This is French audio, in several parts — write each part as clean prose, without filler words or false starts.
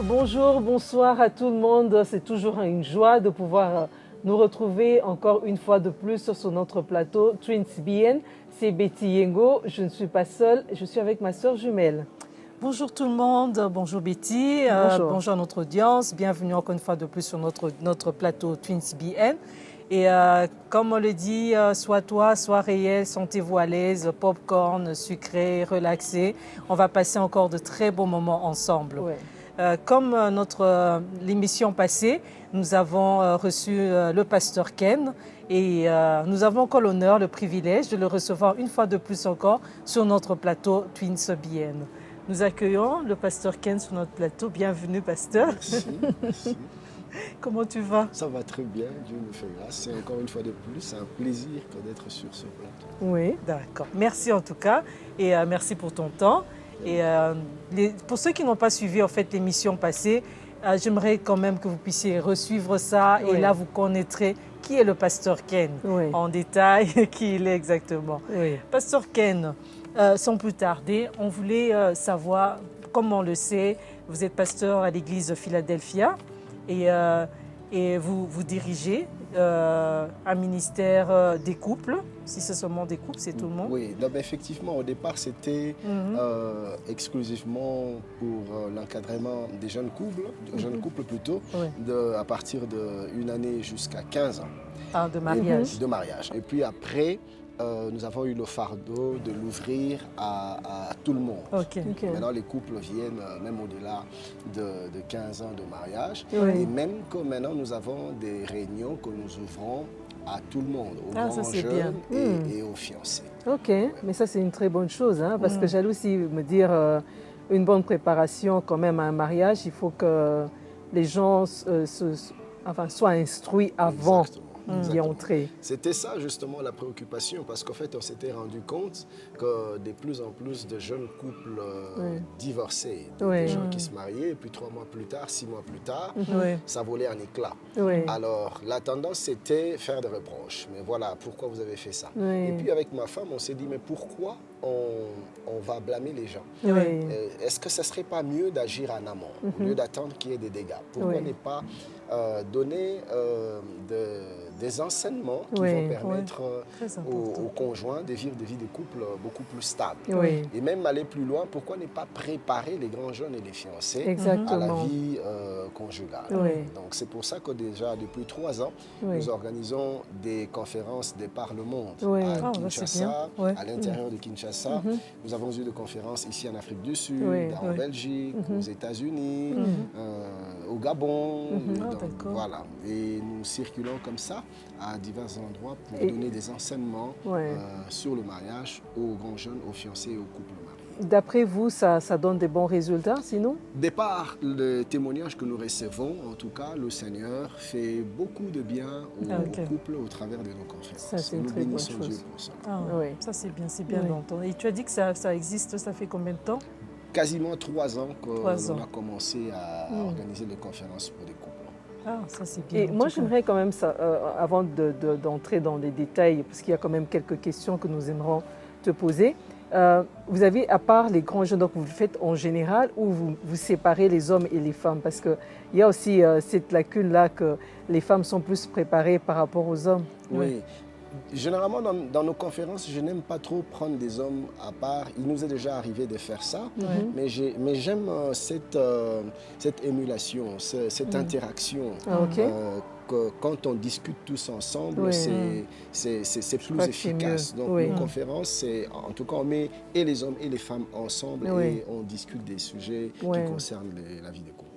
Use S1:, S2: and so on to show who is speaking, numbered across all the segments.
S1: Bonjour, bonsoir à tout le monde. C'est toujours une joie de pouvoir nous retrouver encore une fois de plus sur notre plateau Twins BN. C'est Betty Yengo. Je ne suis pas seule, je suis avec ma sœur jumelle.
S2: Bonjour tout le monde, bonjour Betty, bonjour à notre audience. Bienvenue encore une fois de plus sur notre plateau Twins BN. Et comme on le dit, soit toi, soit réel, sentez-vous à l'aise, popcorn, sucré, relaxé. On va passer encore de très beaux moments ensemble.
S1: Ouais.
S2: Comme l'émission passée, nous avons reçu le pasteur Ken et nous avons encore l'honneur, le privilège de le recevoir une fois de plus encore sur notre plateau Twins BN. Nous accueillons le pasteur Ken sur notre plateau. Bienvenue, pasteur.
S3: Merci, merci.
S2: Comment tu vas?
S3: Ça va très bien, Dieu me fait grâce. C'est encore une fois de plus, c'est un plaisir d'être sur ce plateau.
S2: Oui, d'accord. Merci en tout cas et merci pour ton temps. Et pour ceux qui n'ont pas suivi en fait l'émission passée, j'aimerais quand même que vous puissiez resuivre ça et là vous connaîtrez qui est le pasteur Ken en détail, qui il est exactement.
S1: Oui.
S2: Pasteur Ken, sans plus tarder, on voulait savoir, comme on le sait, vous êtes pasteur à l'église de Philadelphia et vous dirigez un ministère des couples. Si c'est seulement des couples, c'est tout le monde.
S3: Oui, donc, effectivement, au départ, c'était exclusivement pour l'encadrement des jeunes couples plutôt, à partir d'une année jusqu'à 15 ans.
S2: Ah, de mariage.
S3: De mariage. Et puis après, nous avons eu le fardeau de l'ouvrir à tout le monde.
S2: Okay.
S3: Maintenant, les couples viennent même au-delà de 15 ans de mariage.
S1: Oui.
S3: Et même que maintenant, nous avons des réunions que nous ouvrons à tout le monde, aux grands jeunes et aux fiancés.
S1: Ok, mais ça c'est une très bonne chose, hein, parce que j'allais aussi me dire, une bonne préparation quand même à un mariage, il faut que les gens soient instruits avant d'y entrer.
S3: C'était ça justement la préoccupation, parce qu'en fait on s'était rendu compte que de plus en plus de jeunes couples divorcés, des gens qui se mariaient, et puis 3 mois plus tard, 6 mois plus tard, ça volait en éclats. Alors la tendance c'était faire des reproches, mais voilà, pourquoi vous avez fait ça? Et puis avec ma femme on s'est dit, mais pourquoi on va blâmer les gens? Est-ce que ce ne serait pas mieux d'agir en amont, au lieu d'attendre qu'il y ait des dégâts? Pourquoi ne pas donner des enseignements qui vont permettre aux conjoints de vivre des vies de couple beaucoup plus stables. Et même aller plus loin, pourquoi ne pas préparer les grands jeunes et les fiancés à la vie conjugale? Donc c'est pour ça que déjà depuis 3 ans, nous organisons des conférences de par le monde à Kinshasa, à l'intérieur de Kinshasa. Nous avons eu des conférences ici en Afrique du Sud, en Belgique, aux États-Unis, au Gabon. Donc, voilà. Et nous circulons comme ça à divers endroits pour donner des enseignements sur le mariage aux grands jeunes, aux fiancés et aux couples mariés.
S1: D'après vous, ça donne des bons résultats sinon?
S3: De par le témoignage que nous recevons, en tout cas, le Seigneur fait beaucoup de bien aux couples au travers de nos conférences.
S1: Ça, c'est une très bonne chose.
S3: Dieu pour ça.
S2: Ça, c'est bien longtemps. Et tu as dit que ça existe, ça fait combien de temps?
S3: Quasiment 3 ans qu'on a commencé à organiser des conférences pour des couples.
S2: Ah, ça c'est bien.
S1: Et moi, j'aimerais quand même, avant d'entrer dans les détails, parce qu'il y a quand même quelques questions que nous aimerons te poser. Vous avez, à part les grands jeunes, donc vous le faites en général ou vous séparez les hommes et les femmes? Parce qu'il y a aussi cette lacune-là que les femmes sont plus préparées par rapport aux hommes.
S3: Oui. Généralement, dans nos conférences, je n'aime pas trop prendre des hommes à part. Il nous est déjà arrivé de faire ça, mais j'aime cette émulation, cette interaction. Que quand on discute tous ensemble, c'est plus efficace. Donc, nos conférences, en tout cas, on met et les hommes et les femmes ensemble et on discute des sujets qui concernent la vie des couples.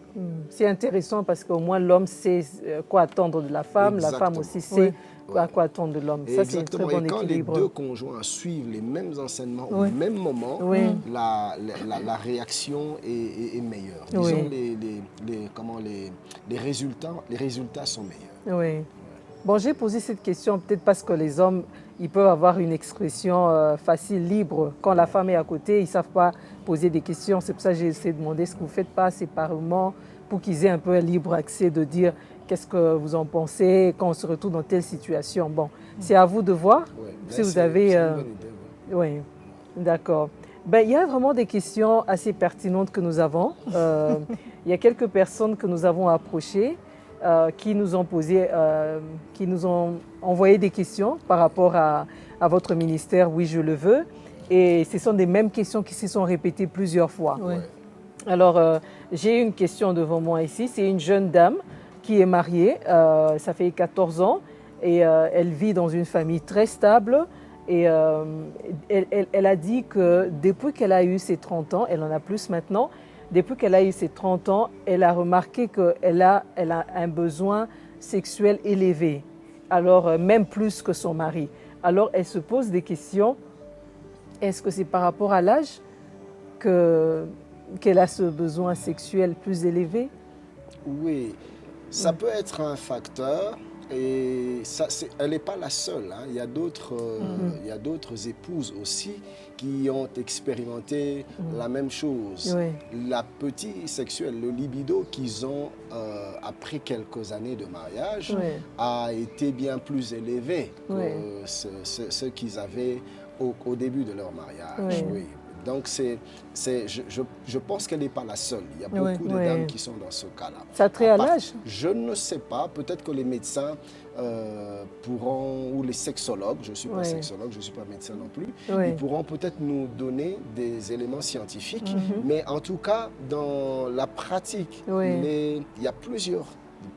S1: C'est intéressant parce qu'au moins l'homme sait quoi attendre de la femme, la femme aussi sait à quoi attendre de l'homme. Ça, c'est un très bon équilibre.
S3: Et quand les 2 conjoinents suivent les mêmes enseignements au même moment, la réaction est meilleure. Disons, les résultats sont meilleurs.
S1: Bon, j'ai posé cette question peut-être parce que les hommes, ils peuvent avoir une expression facile, libre. Quand la femme est à côté, ils ne savent pas poser des questions. C'est pour ça que j'ai essayé de demander ce que vous ne faites pas séparément pour qu'ils aient un peu un libre accès de dire qu'est-ce que vous en pensez quand on se retrouve dans telle situation. Bon, c'est à vous de voir si vous avez...
S3: Oui,
S1: d'accord. Ben, il y a vraiment des questions assez pertinentes que nous avons. Il y a quelques personnes que nous avons approchées qui nous ont envoyé des questions par rapport à votre ministère, oui, je le veux. Et ce sont des mêmes questions qui se sont répétées plusieurs fois.
S2: Oui.
S1: Alors, j'ai une question devant moi ici. C'est une jeune dame qui est mariée, ça fait 14 ans, et elle vit dans une famille très stable. Et elle a dit que depuis qu'elle a eu ses 30 ans, elle en a plus maintenant, depuis qu'elle a eu ses 30 ans, elle a remarqué qu'elle a un besoin sexuel élevé, alors même plus que son mari. Alors elle se pose des questions. Est-ce que c'est par rapport à l'âge qu'elle a ce besoin sexuel plus élevé?
S3: Oui, ça peut être un facteur. Et ça, elle n'est pas la seule. Hein. Il y a d'autres épouses aussi qui ont expérimenté la même chose. Oui. L'appétit sexuel, le libido qu'ils ont après quelques années de mariage a été bien plus élevé que ce qu'ils avaient au début de leur mariage. Oui. Donc, je pense qu'elle n'est pas la seule. Il y a beaucoup de dames qui sont dans ce cas-là.
S1: Ça a trait à l'âge?
S3: Je ne sais pas. Peut-être que les médecins pourront, ou les sexologues, je ne suis pas sexologue, je ne suis pas médecin non plus, ils pourront peut-être nous donner des éléments scientifiques. Mais en tout cas, dans la pratique, il y a plusieurs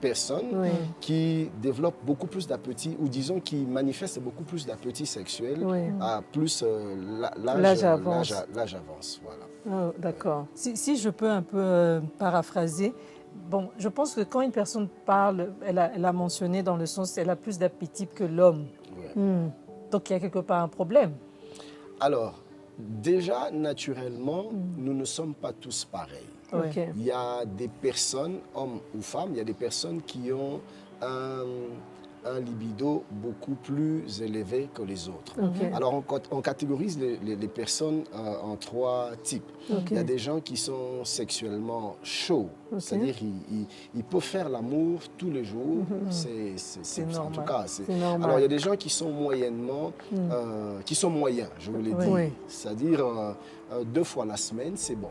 S3: personnes qui développent beaucoup plus d'appétit, ou disons qui manifestent beaucoup plus d'appétit sexuel à plus l'âge avance. Voilà.
S1: Oh, d'accord.
S2: Si je peux un peu paraphraser, bon, je pense que quand une personne parle, elle a mentionné dans le sens elle a plus d'appétit que l'homme. Donc il y a quelque part un problème.
S3: Alors, déjà, naturellement, nous ne sommes pas tous pareils.
S1: Okay.
S3: Il y a des personnes, hommes ou femmes, il y a des personnes qui ont un libido beaucoup plus élevé que les autres. Alors, on catégorise les personnes en trois types. Il y a des gens qui sont sexuellement chauds, c'est-à-dire ils peuvent faire l'amour tous les jours. C'est en tout cas, c'est normal. Alors, il y a des gens qui sont moyennement, qui sont moyens, je vous l'ai dit. C'est-à-dire 2 fois la semaine, c'est bon.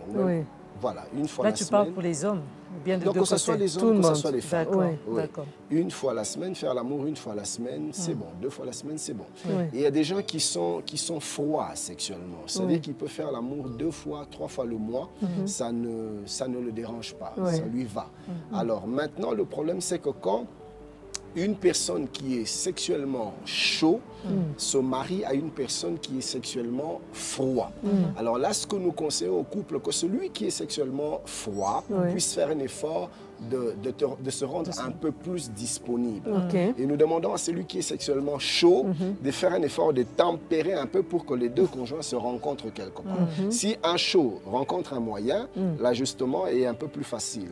S3: Voilà, une fois la semaine.
S2: Là, tu parles pour les hommes, bien de
S3: donc,
S2: deux
S3: que ce soit les hommes, que ce soit les femmes.
S2: D'accord.
S3: Une fois la semaine, faire l'amour une fois la semaine, c'est bon. 2 fois la semaine, c'est bon. Et il y a des gens qui sont froids sexuellement. C'est-à-dire qu'ils peuvent faire l'amour 2 fois, 3 fois le mois. Ça ne le dérange pas, ça lui va. Alors maintenant, le problème, c'est que quand une personne qui est sexuellement chaud se marie à une personne qui est sexuellement froid. Alors là, ce que nous conseillons au couple, que celui qui est sexuellement froid puisse faire un effort de se rendre un peu plus disponible. Et nous demandons à celui qui est sexuellement chaud de faire un effort de tempérer un peu pour que les deux conjoints se rencontrent quelque part. Si un chaud rencontre un moyen, l'ajustement est un peu plus facile.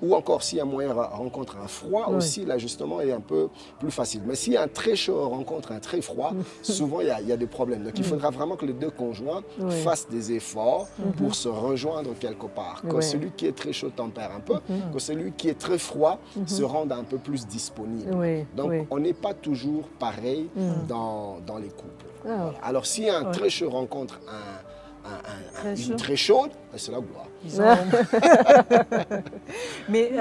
S3: Ou encore, si un moyen rencontre un froid, aussi l'ajustement est un peu plus facile. Mais si un très chaud rencontre un très froid, souvent il y a des problèmes. Donc il faudra vraiment que les deux conjoints fassent des efforts pour se rejoindre quelque part. Que celui qui est très chaud tempère un peu, que celui qui est très froid se rende un peu plus disponible. Donc on n'est pas toujours pareil dans les couples. Voilà. Alors si un très chaud rencontre une très chaude, c'est la gloire.
S2: Mais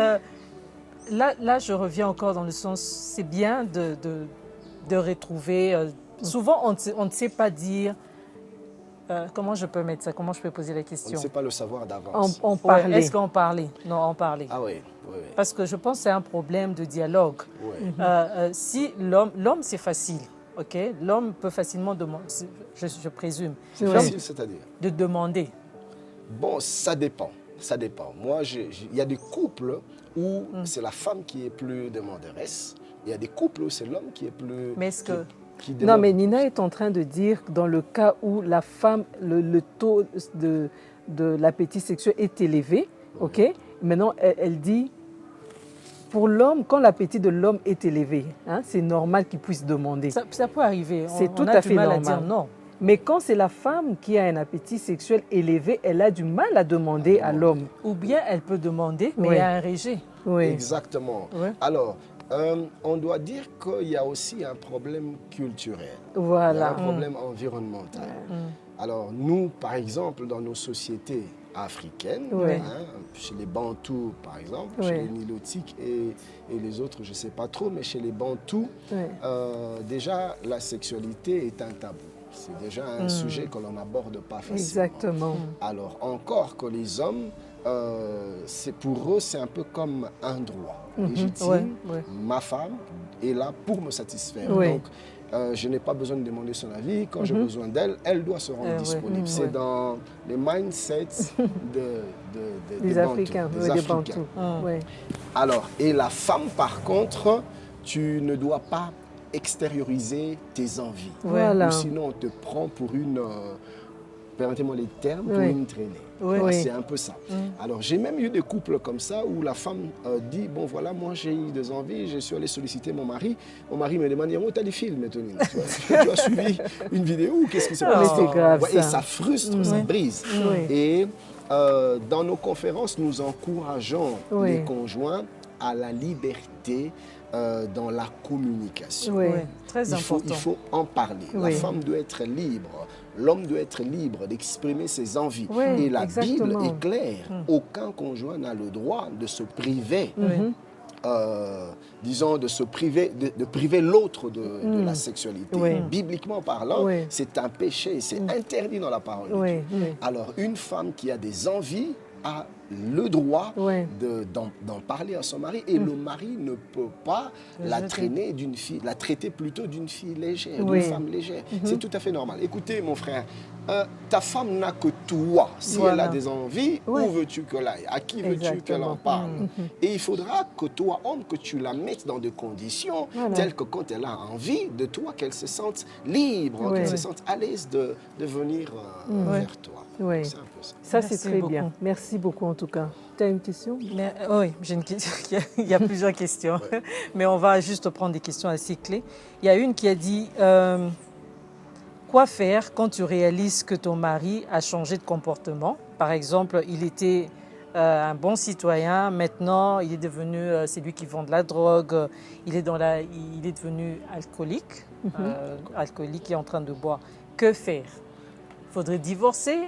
S2: là, je reviens encore dans le sens, c'est bien de retrouver. Souvent, on ne sait pas dire. Comment je peux mettre ça? Comment je peux poser la question?
S3: On ne sait pas le savoir d'avance.
S2: En parler. Est-ce qu'en parler? Non, en parler.
S3: Ah oui.
S2: Parce que je pense que c'est un problème de dialogue. Si l'homme, c'est facile. L'homme peut facilement demander, je présume.
S3: C'est facile, c'est-à-dire?
S2: De demander.
S3: Bon, ça dépend. Ça dépend. Moi, il y a des couples où c'est la femme qui est plus demanderesse. Il y a des couples où c'est l'homme qui est plus...
S2: Mais est-ce que...
S1: Non, mais Nina est en train de dire que dans le cas où la femme, le taux de l'appétit sexuel est élevé, maintenant elle dit, pour l'homme, quand l'appétit de l'homme est élevé, c'est normal qu'il puisse demander.
S2: Ça peut arriver,
S1: c'est tout à fait normal.
S2: À dire non.
S1: Mais quand c'est la femme qui a un appétit sexuel élevé, elle a du mal à demander à l'homme.
S2: Ou bien elle peut demander, mais il y a un rejet.
S3: Exactement. Alors, on doit dire qu'il y a aussi un problème culturel, il y a un problème environnemental. Alors nous, par exemple, dans nos sociétés africaines, chez les Bantous, par exemple, chez les Nilotiques et les autres, je ne sais pas trop, mais chez les Bantous, déjà, la sexualité est un tabou. C'est déjà un sujet que l'on n'aborde pas facilement.
S1: Exactement.
S3: Alors, encore que les hommes, pour eux, c'est un peu comme un droit légitime. Ma femme est là pour me satisfaire. Donc, je n'ai pas besoin de demander son avis. Quand j'ai besoin d'elle, elle doit se rendre disponible. C'est dans les mindsets
S1: des Africains.
S3: Des Africains. Alors, et la femme, par contre, tu ne dois pas extérioriser tes envies. Ou sinon, on te prend pour une... permettez-moi les termes, pour une traînée. C'est un peu ça. Alors, j'ai même eu des couples comme ça où la femme dit, bon voilà, moi j'ai eu des envies, je suis allé solliciter mon mari. Mon mari me demande, oh, t'as des films, Tony, tu as suivi une vidéo ou qu'est-ce qui se passe?
S1: C'est grave,
S3: et ça frustre, ça brise. Et dans nos conférences, nous encourageons les conjoints à la liberté dans la communication.
S2: Très important.
S3: Il faut en parler. La femme doit être libre. L'homme doit être libre d'exprimer ses envies. Et la Bible est claire. Aucun conjoint n'a le droit de se priver, disons, de priver l'autre de la sexualité. Bibliquement parlant, c'est un péché, c'est interdit dans la parole de Dieu. Alors, une femme qui a des envies a le droit d'en parler à son mari et le mari ne peut pas la traiter plutôt d'une fille légère, d'une femme légère. C'est tout à fait normal. Écoutez, mon frère, ta femme n'a que toi. Si elle a des envies, où veux-tu qu'elle aille? À qui veux-tu qu'elle en parle? Et il faudra que toi, homme, que tu la mettes dans des conditions telles que quand elle a envie de toi, qu'elle se sente libre, qu'elle se sente à l'aise de venir vers toi. C'est un peu ça.
S1: Ça, c'est très bien. Merci beaucoup, en tout cas. Tu as une question?
S2: Oui, j'ai une question. Il y a plusieurs questions, mais on va juste prendre des questions assez clés. Il y a une qui a dit quoi faire quand tu réalises que ton mari a changé de comportement? Par exemple, il était un bon citoyen, maintenant il est devenu, c'est lui qui vend de la drogue, il est devenu alcoolique, alcoolique, il est en train de boire. Que faire? Faudrait divorcer?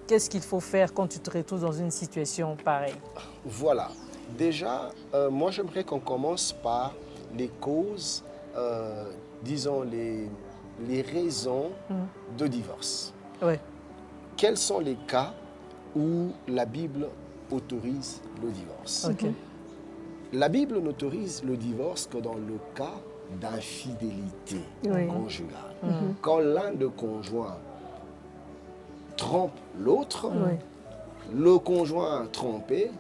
S2: Qu'est-ce qu'il faut faire quand tu te retrouves dans une situation pareille?
S3: Voilà. Déjà, moi, j'aimerais qu'on commence par les causes, disons, les raisons de divorce. Quels sont les cas où la Bible autorise le divorce? La Bible n'autorise le divorce que dans le cas d'infidélité conjugale. Quand l'un des conjoints trompe l'autre, le conjoint trompé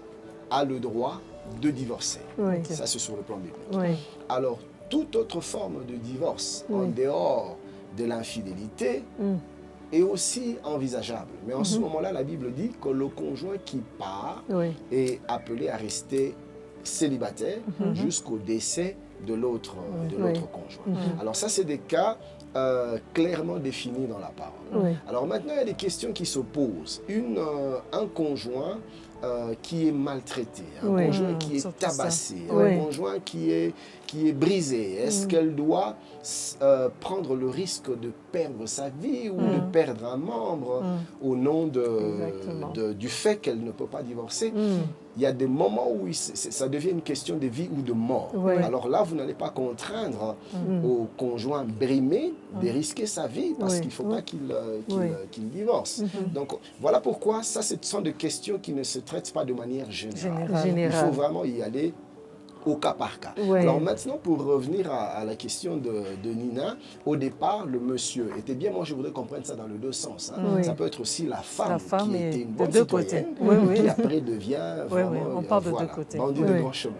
S3: a le droit de divorcer. Ça, c'est sur le plan biblique. Alors, toute autre forme de divorce en dehors de l'infidélité est aussi envisageable. Mais en ce moment-là, la Bible dit que le conjoint qui part est appelé à rester célibataire jusqu'au décès de l'autre conjoint. Alors ça, c'est des cas clairement définis dans la parole. Alors maintenant, il y a des questions qui se posent. Un conjoint qui est maltraité, un conjoint qui est tabassé, un conjoint qui est brisé. Est-ce qu'elle doit prendre le risque de perdre sa vie ou de perdre un membre au nom du fait qu'elle ne peut pas divorcer? Il y a des moments où ça devient une question de vie ou de mort. Alors là, vous n'allez pas contraindre au conjoint brimé de risquer sa vie parce qu'il ne faut pas qu'il divorce. Donc voilà pourquoi ça, ce sont des questions qui ne se traitent pas de manière générale. Il faut vraiment y aller au cas par cas. Alors maintenant, pour revenir à la question de Nina, au départ, le monsieur était bien. Moi, je voudrais qu'on prenne ça dans les deux sens. Ça peut être aussi la femme qui était une bonne citoyenne, qui après devient vraiment
S2: on parle de deux côtés.
S3: Bandit de grand chemin.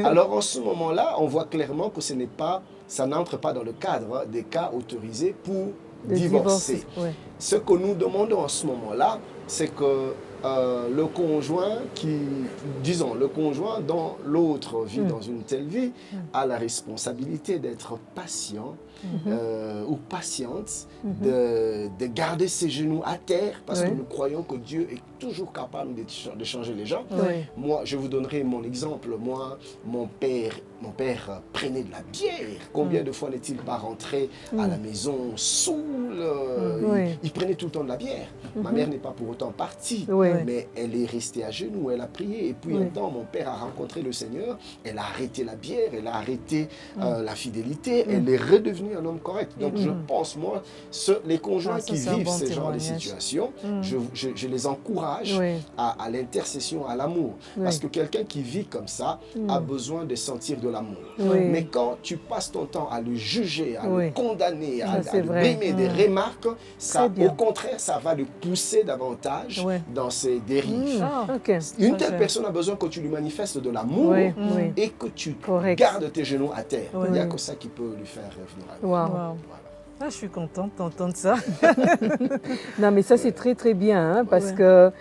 S3: Alors, en ce moment-là, on voit clairement que ça n'entre pas dans le cadre des cas autorisés pour divorcer. Ce que nous demandons en ce moment-là, c'est que le conjoint dont l'autre vit dans une telle vie a la responsabilité d'être patient ou patiente, de garder ses genoux à terre parce que nous croyons que Dieu est toujours capables de changer les gens.
S1: Oui.
S3: Moi, je vous donnerai mon exemple. Moi, mon père prenait de la bière. Combien de fois n'est-il pas rentré à la maison saoul? Il prenait tout le temps de la bière. Ma mère n'est pas pour autant partie, mais elle est restée à genoux, elle a prié. Et puis un temps, mon père a rencontré le Seigneur, elle a arrêté la bière, elle a arrêté la fidélité, elle est redevenue un homme correct. Donc je pense, moi, les conjoints qui vivent ces genres de situations, je les encourage à l'intercession, à l'amour. Parce que quelqu'un qui vit comme ça a besoin de sentir de l'amour. Mais quand tu passes ton temps à le juger, à le condamner, à le brimer des remarques, ça, au contraire, ça va le pousser davantage dans ses dérives. Une telle personne a besoin que tu lui manifestes de l'amour et que tu gardes tes genoux à terre. Il n'y a que ça qui peut lui faire revenir à lui. Voilà.
S2: Ah, je suis contente d'entendre ça.
S1: Non, mais ça, c'est très, très bien, hein, parce que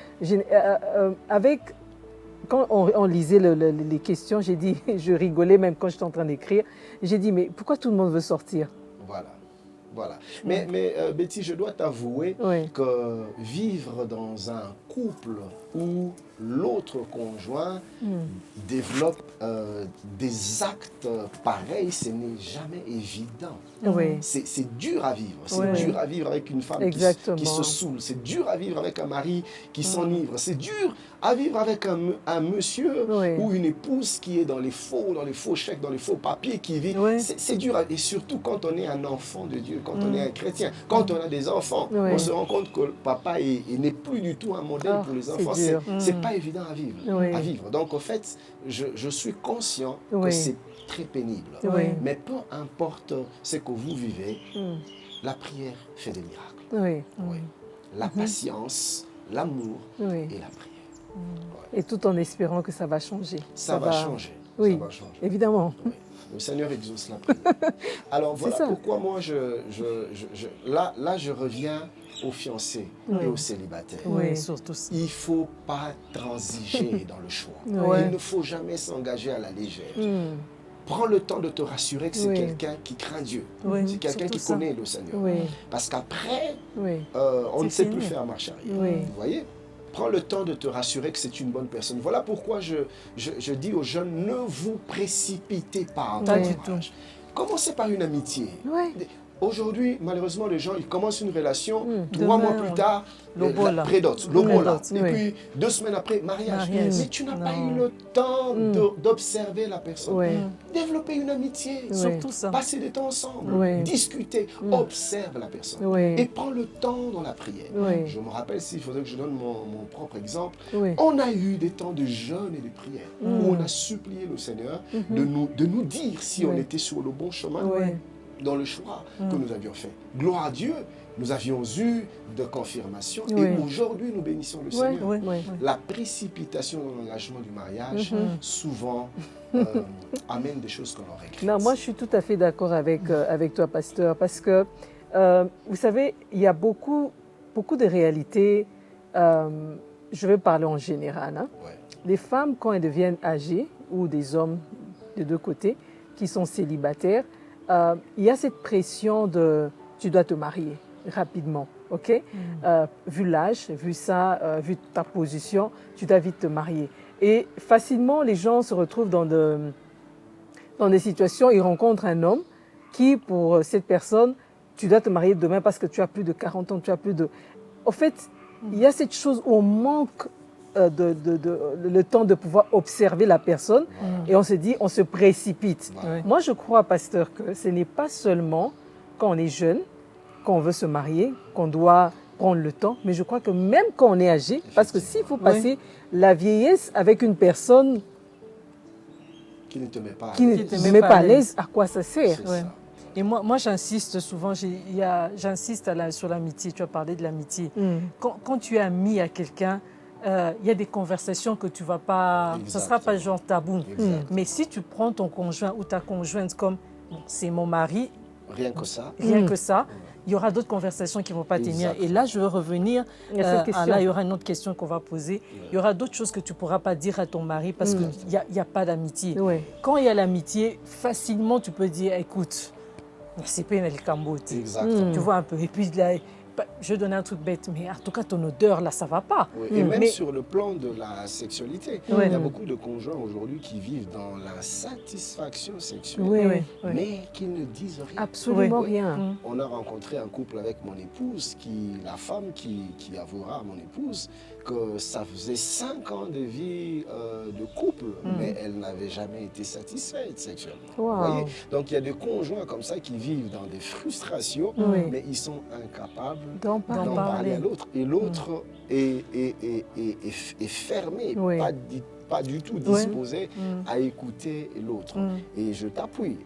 S1: quand on lisait les questions, j'ai dit, je rigolais même quand j'étais en train d'écrire, j'ai dit, mais pourquoi tout le monde veut sortir?
S3: Voilà. Mais Betty, je dois t'avouer que vivre dans un couple où l'autre conjoint développe des actes pareils, ce n'est jamais évident. C'est dur à vivre. C'est dur à vivre avec une femme qui se saoule. C'est dur à vivre avec un mari qui s'enivre. C'est dur à vivre avec un monsieur ou une épouse qui est dans les faux chèques, dans les faux papiers, qui vit. C'est dur. Et surtout quand on est un enfant de Dieu, quand on est un chrétien, quand on a des enfants, on se rend compte que papa n'est plus du tout un modèle pour les enfants. C'est pas évident à vivre. Donc, en fait, je suis conscient que c'est très pénible. Mais peu importe ce que vous vivez, la prière fait des miracles. La patience, l'amour et la prière.
S1: Et tout en espérant que ça va changer.
S3: Ça va changer.
S1: Oui,
S3: ça va changer.
S1: Évidemment.
S3: Le Seigneur exauce la prière. Alors voilà pourquoi moi, là, je reviens aux fiancés et aux célibataires.
S2: Surtout ça.
S3: Il ne faut pas transiger dans le choix. Il ne faut jamais s'engager à la légère. Prends le temps de te rassurer que c'est quelqu'un qui craint Dieu. C'est quelqu'un qui connaît le Seigneur. Parce qu'après, on ne sait plus faire marche arrière. Vous voyez? Prends le temps de te rassurer que c'est une bonne personne. Voilà pourquoi je dis aux jeunes, ne vous précipitez pas en mariage. Commencez par une amitié. Aujourd'hui, malheureusement, les gens, ils commencent une relation, 3 mois plus tard, prédote, et puis 2 semaines après, mariage. Mais tu n'as pas eu le temps d'observer la personne. Développer une amitié,
S2: surtout ça.
S3: Passer des temps ensemble, discuter, observe la personne et prends le temps dans la prière. Je me rappelle, s'il faudrait que je donne mon propre exemple, on a eu des temps de jeûne et de prière où on a supplié le Seigneur de nous dire si on était sur le bon chemin. Dans le choix que nous avions fait. Gloire à Dieu, nous avions eu de confirmation et aujourd'hui nous bénissons le Seigneur. La précipitation dans l'engagement du mariage souvent amène des choses qu'on aurait regrette.
S1: Non, moi je suis tout à fait d'accord avec toi, pasteur, parce que vous savez, il y a beaucoup de réalités, je vais parler en général. Hein. Les femmes, quand elles deviennent âgées, ou des hommes des deux côtés qui sont célibataires, il y a cette pression de tu dois te marier rapidement, ok? Vu l'âge, vu ça, vu ta position, tu dois vite te marier. Et facilement, les gens se retrouvent dans des situations, ils rencontrent un homme qui, pour cette personne, tu dois te marier demain parce que tu as plus de 40 ans, tu as plus de... En fait, il y a cette chose où on manque le temps de pouvoir observer la personne et on se dit, on se précipite. Moi, je crois, pasteur, que ce n'est pas seulement quand on est jeune, quand on veut se marier, qu'on doit prendre le temps, mais je crois que même quand on est âgé, parce que s'il faut passer la vieillesse avec une personne
S3: qui ne te met pas
S1: à l'aise, à quoi ça sert?
S2: Et moi j'insiste souvent, j'insiste sur l'amitié, tu as parlé de l'amitié. Quand tu es ami à quelqu'un, il y a des conversations que tu ne vas pas... Ce ne sera pas genre tabou. Mais si tu prends ton conjoint ou ta conjointe comme c'est mon mari...
S3: Rien que ça.
S2: Il y aura d'autres conversations qui ne vont pas tenir. Et là, je veux revenir il y aura une autre question qu'on va poser. Il y aura d'autres choses que tu ne pourras pas dire à ton mari parce qu'il n'y a pas d'amitié. Quand il y a l'amitié, facilement, tu peux dire, écoute, c'est pas le cambote. Tu vois un peu. Et puis, là, je donne un truc bête, mais en tout cas, ton odeur, là, ça ne va pas.
S3: Oui, et même sur le plan de la sexualité, il y a beaucoup de conjoints aujourd'hui qui vivent dans la satisfaction sexuelle, mais qui ne disent rien.
S1: Absolument rien.
S3: On a rencontré un couple avec mon épouse, la femme qui avouera à mon épouse que ça faisait 5 ans de vie de couple, mais elle n'avait jamais été satisfaite sexuellement.
S1: Wow.
S3: Vous voyez? Donc il y a des conjoints comme ça qui vivent dans des frustrations, mais ils sont incapables d'en parler à l'autre. Et l'autre est fermé, pas du tout disposé à écouter l'autre. Et je t'appuie.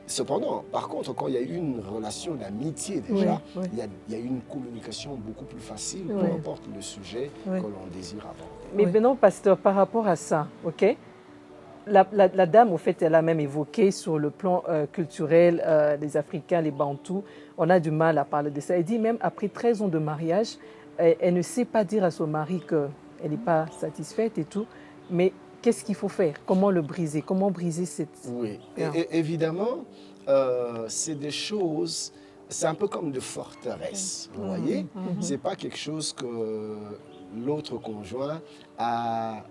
S3: Cependant, par contre, quand il y a une relation d'amitié déjà, il y a une communication beaucoup plus facile, peu importe le sujet que l'on désire aborder.
S1: Mais maintenant, pasteur, par rapport à ça, ok, la dame, au fait, elle a même évoqué sur le plan culturel, les Africains, les Bantous, on a du mal à parler de ça. Elle dit même après 13 ans de mariage, elle ne sait pas dire à son mari qu'elle n'est pas satisfaite et tout, mais qu'est-ce qu'il faut faire? Comment le briser? Comment briser cette...
S3: Oui, et évidemment, c'est des choses, c'est un peu comme de forteresses, vous voyez? C'est pas quelque chose que l'autre conjoint a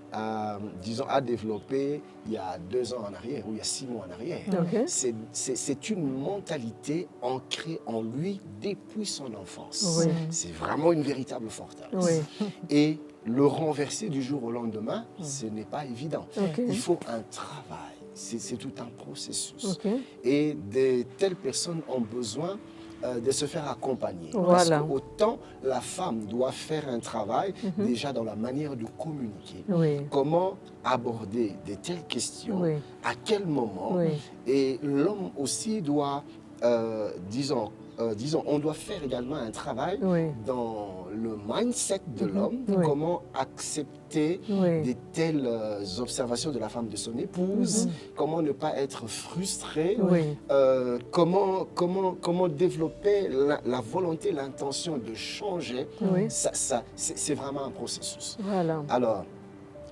S3: développé il y a 2 ans en arrière ou il y a 6 mois en arrière. C'est une mentalité ancrée en lui depuis son enfance. C'est vraiment une véritable forteresse. Et le renverser du jour au lendemain, ce n'est pas évident. Il faut un travail. C'est tout un processus. Et de telles personnes ont besoin de se faire accompagner. Parce qu'autant la femme doit faire un travail déjà dans la manière de communiquer. Comment aborder de telles questions, à quel moment. Et l'homme aussi doit, disons, on doit faire également un travail dans le mindset de l'homme, comment accepter de telles observations de la femme de son épouse, comment ne pas être frustré, comment développer la volonté, l'intention de changer. C'est vraiment un processus. Alors,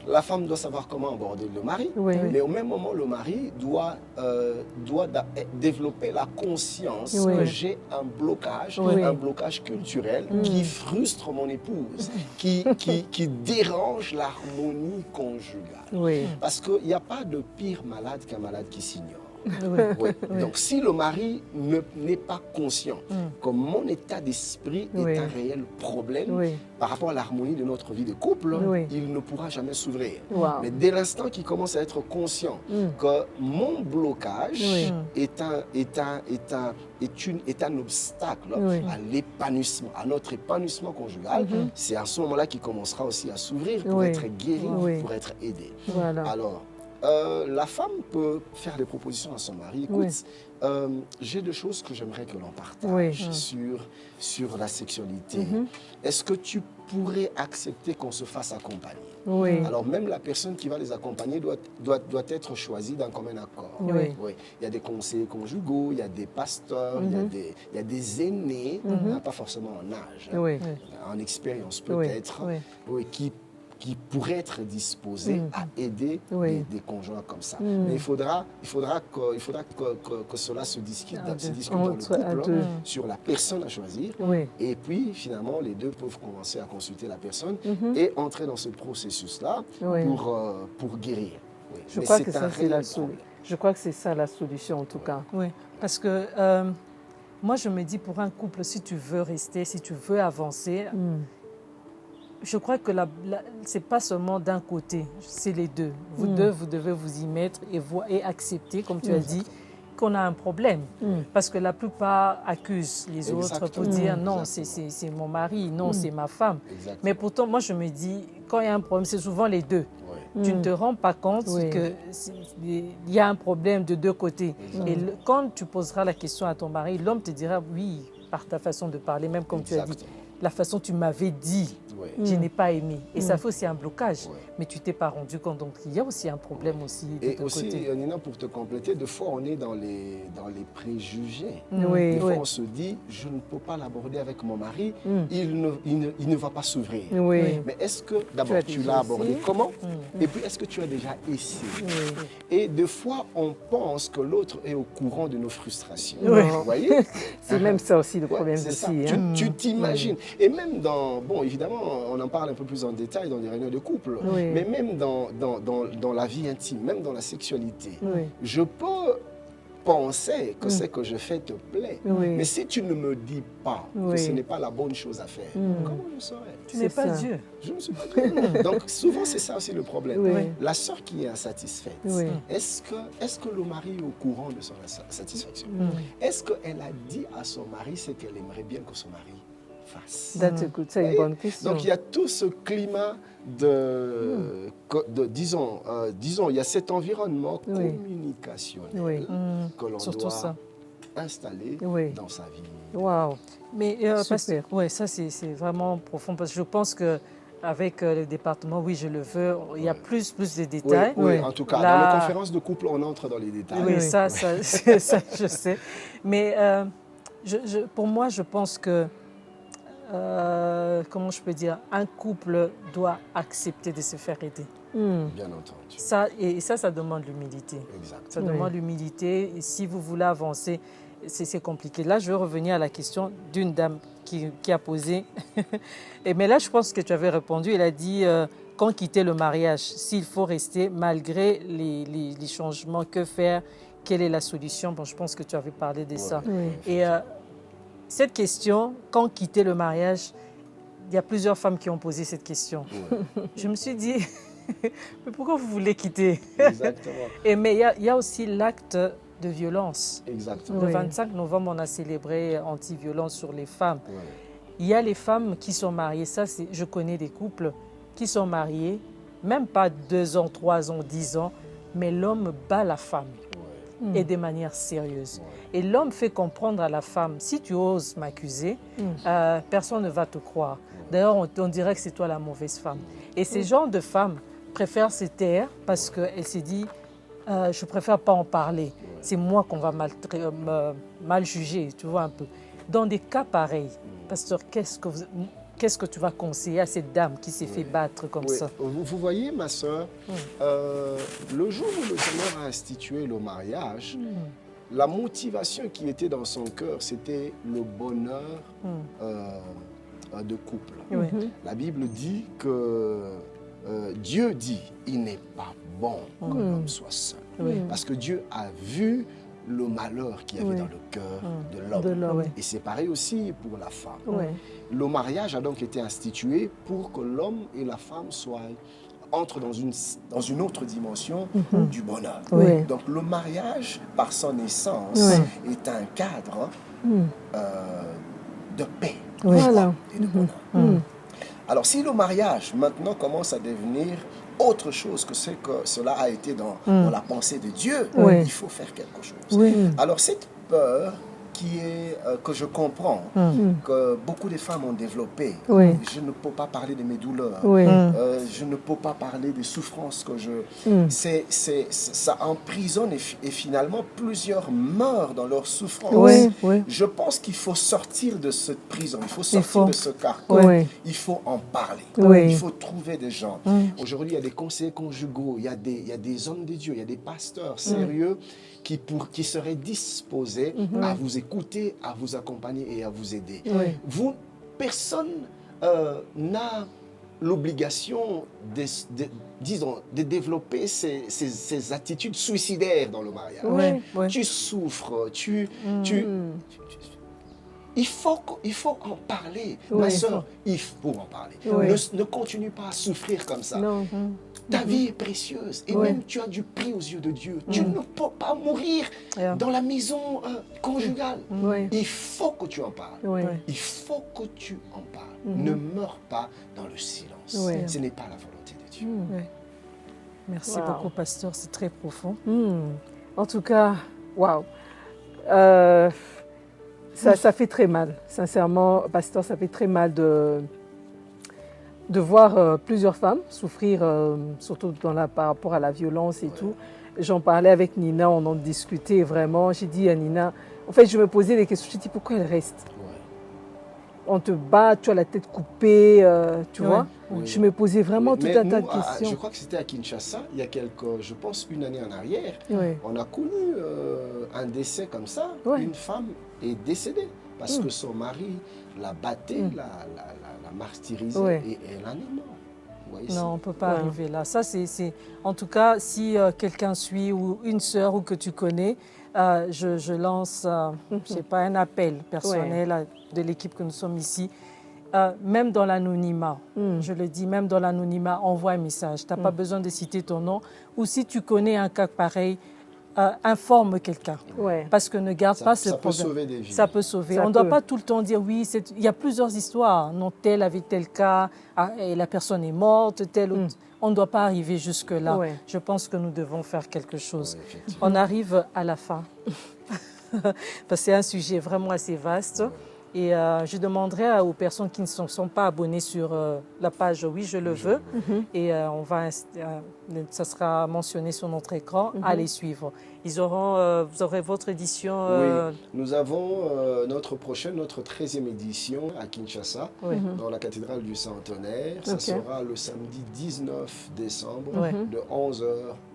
S3: la femme doit savoir comment aborder le mari, mais au même moment, le mari doit développer la conscience que j'ai un blocage culturel qui frustre mon épouse, qui dérange l'harmonie conjugale. Parce qu'il n'y a pas de pire malade qu'un malade qui s'ignore. Donc, si le mari n'est pas conscient que mon état d'esprit est un réel problème par rapport à l'harmonie de notre vie de couple, il ne pourra jamais s'ouvrir. Mais dès l'instant qu'il commence à être conscient que mon blocage est un obstacle à l'épanouissement, à notre épanouissement conjugal, c'est à ce moment-là qu'il commencera aussi à s'ouvrir pour être guéri, pour être aidé. Alors, la femme peut faire des propositions à son mari. Écoute, j'ai des choses que j'aimerais que l'on partage sur la sexualité. Est-ce que tu pourrais accepter qu'on se fasse accompagner? Alors même la personne qui va les accompagner doit être choisie d'un commun accord. Il y a des conseillers conjugaux, il y a des pasteurs, il y a des aînés, pas forcément en âge, en expérience peut-être, qui pourraient être disposés à aider des conjoints comme ça. Mais il faudra que cela se discute dans le couple sur la personne à choisir. Et puis, finalement, les deux peuvent commencer à consulter la personne et entrer dans ce processus-là pour guérir.
S1: Je crois que ça, c'est la solution. Je crois que c'est ça la solution, en tout cas.
S2: Oui, parce que moi, je me dis, pour un couple, si tu veux rester, si tu veux avancer... Je crois que ce n'est pas seulement d'un côté, c'est les deux. Vous deux, vous devez vous y mettre et accepter, comme tu as dit, qu'on a un problème. Parce que la plupart accusent les autres pour dire non, c'est mon mari, non, c'est ma femme. Mais pourtant, moi, je me dis, quand il y a un problème, c'est souvent les deux. Tu ne te rends pas compte qu'il y a un problème de deux côtés. Et quand tu poseras la question à ton mari, l'homme te dira oui, par ta façon de parler, même comme tu as dit. La façon dont tu m'avais dit je n'ai pas aimé. Et ça fait aussi un blocage. Mais tu t'es pas rendu compte. Donc, il y a aussi un problème aussi de ton côté.
S3: Et aussi, Nina, pour te compléter, des fois, on est dans les préjugés.
S1: Oui.
S3: Des fois, on se dit, je ne peux pas l'aborder avec mon mari, il ne va pas s'ouvrir.
S1: Oui.
S3: Mais est-ce que, d'abord, tu l'as abordé comment? Et puis, est-ce que tu as déjà essayé? Et des fois, on pense que l'autre est au courant de nos frustrations. Vous voyez?
S1: C'est même ça aussi le problème
S3: c'est
S1: aussi.
S3: ça.
S1: Hein.
S3: Tu t'imagines. Et même dans, bon, évidemment, on en parle un peu plus en détail dans des réunions de couple, mais même dans la vie intime, même dans la sexualité, je peux penser que ce que je fais te plaît. Mais si tu ne me dis pas que ce n'est pas la bonne chose à faire, comment je saurais?
S2: Tu n'es pas Dieu.
S3: Je ne suis pas Dieu. Donc souvent c'est ça aussi le problème. La sœur qui est insatisfaite, est-ce que le mari est au courant de son satisfaction? Est-ce qu'elle a dit à son mari ce qu'elle aimerait bien que son mari fasse?
S1: C'est une bonne question.
S3: Donc il y a tout ce climat disons, il y a cet environnement communicationnel que l'on doit installer dans sa vie.
S1: Waouh.
S2: Mais ça c'est vraiment profond parce que je pense que avec le département, oui, je le veux, il y a plus de détails.
S3: Oui, en tout cas, dans les conférences de couple, on entre dans les détails.
S2: Oui, ça je sais. Mais pour moi, je pense que comment je peux dire, un couple doit accepter de se faire aider.
S3: Bien entendu.
S2: Ça demande l'humilité.
S3: Exact.
S2: Ça demande l'humilité. Et si vous voulez avancer, c'est compliqué. Là, je vais revenir à la question d'une dame qui a posé. Mais là, je pense que tu avais répondu. Elle a dit quand quitter le mariage, s'il faut rester malgré les changements, que faire? Quelle est la solution? Bon, je pense que tu avais parlé de ça. Et cette question, quand quitter le mariage, il y a plusieurs femmes qui ont posé cette question. Je me suis dit, mais pourquoi vous voulez quitter?
S3: Exactement.
S2: Mais il y a aussi l'acte de violence.
S3: Exactement.
S2: Le 25 novembre, on a célébré anti-violence sur les femmes. Il y a les femmes qui sont mariées. Je connais des couples qui sont mariés, même pas 2 ans, 3 ans, 10 ans, mais l'homme bat la femme. Et de manière sérieuse. Et l'homme fait comprendre à la femme, si tu oses m'accuser, personne ne va te croire. D'ailleurs, on dirait que c'est toi la mauvaise femme. Et ces genres de femmes préfèrent se taire parce qu'elles se disent, je préfère pas en parler. C'est moi qu'on va mal juger, tu vois un peu. Dans des cas pareils, pasteur, qu'est-ce que tu vas conseiller à cette dame qui s'est fait battre comme ça?
S3: Vous voyez, ma soeur, le jour où le Seigneur a institué le mariage, la motivation qui était dans son cœur, c'était le bonheur de couple. La Bible dit que Dieu dit, il n'est pas bon que l'homme soit seul. Parce que Dieu a vu le malheur qu'il y avait dans le cœur de l'homme. Et c'est pareil aussi pour la femme. Le mariage a donc été institué pour que l'homme et la femme entrent dans une autre dimension du bonheur. Donc le mariage, par son essence, est un cadre de paix et de bonheur. Alors si le mariage maintenant commence à devenir autre chose que ce que cela a été dans la pensée de Dieu, il faut faire quelque chose. Alors cette peur que je comprends, que beaucoup de femmes ont développée, je ne peux pas parler de mes douleurs, je ne peux pas parler des souffrances que ça emprisonne et finalement plusieurs meurent dans leur souffrance. Je pense qu'il faut sortir de cette prison, il faut sortir de ce carcan, il faut en parler, il faut trouver des gens. Aujourd'hui, il y a des conseillers conjugaux, il y a des hommes de Dieu, il y a des pasteurs sérieux qui seraient disposés à vous écouter, à vous accompagner et à vous aider. Personne n'a l'obligation de développer ces attitudes suicidaires dans le mariage. Tu souffres, il faut en parler. Ma soeur, il faut en parler. Ne continue pas à souffrir comme ça. Ta vie est précieuse et même tu as du prix aux yeux de Dieu. Tu ne peux pas mourir dans la maison conjugale. Il faut que tu en parles. Il faut que tu en parles. Ne meurs pas dans le silence. Ce n'est pas la volonté de Dieu.
S2: Merci beaucoup, pasteur. C'est très profond.
S1: En tout cas, waouh. Ça fait très mal. Sincèrement, pasteur, ça fait très mal de voir plusieurs femmes souffrir, surtout par rapport à la violence et tout. J'en parlais avec Nina, on en discutait vraiment. J'ai dit à Nina, en fait, je me posais des questions. J'ai dit, pourquoi elle reste? On te bat, tu as la tête coupée, tu vois. Oui. Je me posais vraiment tout un tas de questions.
S3: Je crois que c'était à Kinshasa, il y a je pense, une année en arrière. On a connu un décès comme ça. Une femme est décédée parce que son mari la battait, la martyrisait et elle en est morte.
S2: Non, on ne peut pas arriver là. Ça, c'est... En tout cas, si quelqu'un suit ou une sœur ou que tu connais, je lance, je sais pas, un appel personnel de l'équipe que nous sommes ici. Même dans l'anonymat, je le dis, même dans l'anonymat, envoie un message. Tu n'as pas besoin de citer ton nom. Ou si tu connais un cas pareil, informe quelqu'un. Parce que ne garde pas ce problème. Ça peut sauver des vies. Ça peut sauver. On ne doit pas tout le temps dire oui, il y a plusieurs histoires. Non, tel avait tel cas, et la personne est morte, tel autre. On ne doit pas arriver jusque-là. Je pense que nous devons faire quelque chose. On arrive à la fin. Parce que c'est un sujet vraiment assez vaste. Et je demanderai aux personnes qui ne sont pas abonnées sur la page « Oui, je le veux ». Et ça sera mentionné sur notre écran, à les suivre. Vous aurez votre édition
S3: Oui, nous avons notre 13e édition à Kinshasa, dans la cathédrale du Centenaire. Ça sera le samedi 19 décembre, de 11h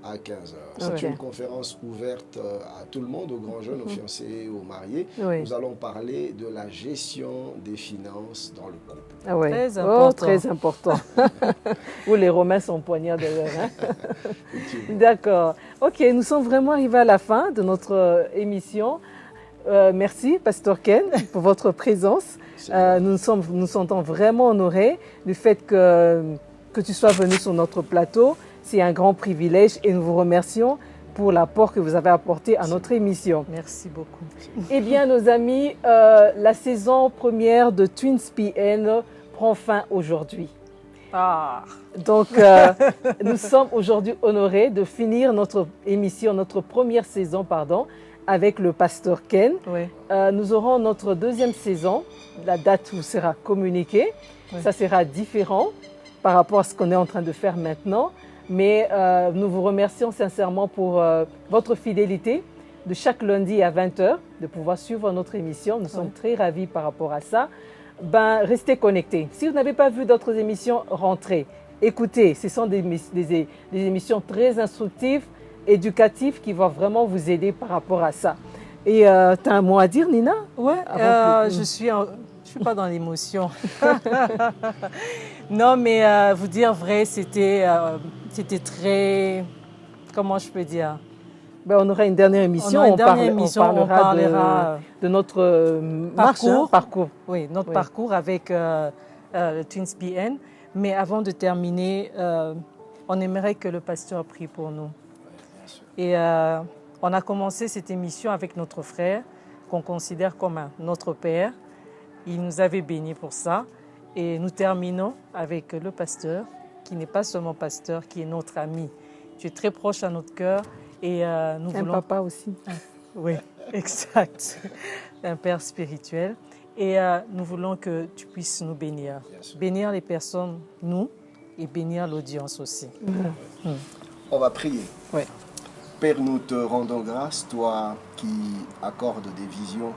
S3: à 15h. C'est une conférence ouverte à tout le monde, aux grands jeunes, aux fiancés, aux mariés. Nous allons parler de la gestion des finances dans le couple.
S1: Très important. Très important. Où les Romains sont poignards derrière. D'accord. Ok, nous sommes vraiment arrivés à la fin de notre émission. Merci, Pasteur Ken, pour votre présence. Nous nous sentons vraiment honorés du fait que tu sois venu sur notre plateau. C'est un grand privilège et nous vous remercions pour l'apport que vous avez apporté à notre émission.
S2: Merci beaucoup.
S1: Eh bien, nos amis, la saison première de Twins BN prend fin aujourd'hui. Donc, nous sommes aujourd'hui honorés de finir notre émission, notre première saison, avec le pasteur Ken. Nous aurons notre deuxième saison. La date vous sera communiquée. Ça sera différent par rapport à ce qu'on est en train de faire maintenant. Mais nous vous remercions sincèrement pour votre fidélité de chaque lundi à 20h, de pouvoir suivre notre émission. Nous sommes très ravis par rapport à ça. Restez connectés. Si vous n'avez pas vu d'autres émissions, rentrez. Écoutez, ce sont des émissions très instructives, éducatives, qui vont vraiment vous aider par rapport à ça. Et tu as un mot à dire, Nina?
S2: Oui, je ne suis pas dans l'émotion. Non, mais vous dire vrai, c'était très... Comment je peux dire?
S1: On aura une dernière émission. On parlera de notre parcours.
S2: Oui, notre parcours avec le Twins BN. Mais avant de terminer, on aimerait que le pasteur prie pour nous. Et on a commencé cette émission avec notre frère, qu'on considère comme notre père. Il nous avait bénis pour ça. Et nous terminons avec le pasteur, qui n'est pas seulement pasteur, qui est notre ami. Tu es très proche à notre cœur. Et nous voulons...
S1: Un papa aussi.
S2: Oui, exact. Un père spirituel. Et nous voulons que tu puisses nous bénir. Bénir les personnes, nous, et bénir l'audience aussi.
S3: On va prier.
S1: Oui.
S3: Père, nous te rendons grâce, toi qui accordes des visions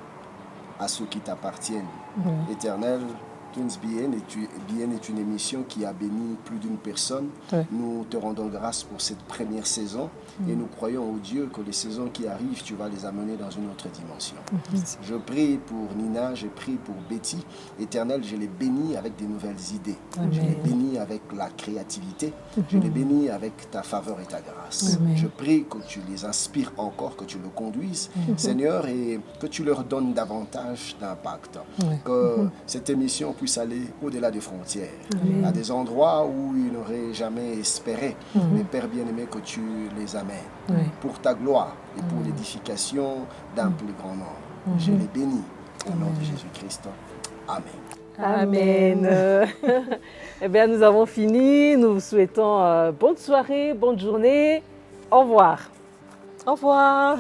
S3: à ceux qui t'appartiennent. Éternel, Twins BN est une émission qui a béni plus d'une personne. Nous te rendons grâce pour cette première saison et nous croyons au Dieu que les saisons qui arrivent, tu vas les amener dans une autre dimension. Je prie pour Nina, je prie pour Betty. Éternel, je les bénis avec des nouvelles idées. Je les bénis avec la créativité. Je les bénis avec ta faveur et ta grâce. Je prie que tu les inspires encore, que tu le conduises, Seigneur, et que tu leur donnes davantage d'impact. Que cette émission puisse aller au-delà des frontières, à des endroits où ils n'auraient jamais espéré. Mais Père bien-aimé, que tu les amènes pour ta gloire et pour l'édification d'un plus grand nombre. Je les bénis au nom de Jésus-Christ. Amen.
S1: Amen. Eh bien, nous avons fini. Nous vous souhaitons bonne soirée, bonne journée. Au revoir.
S2: Au revoir.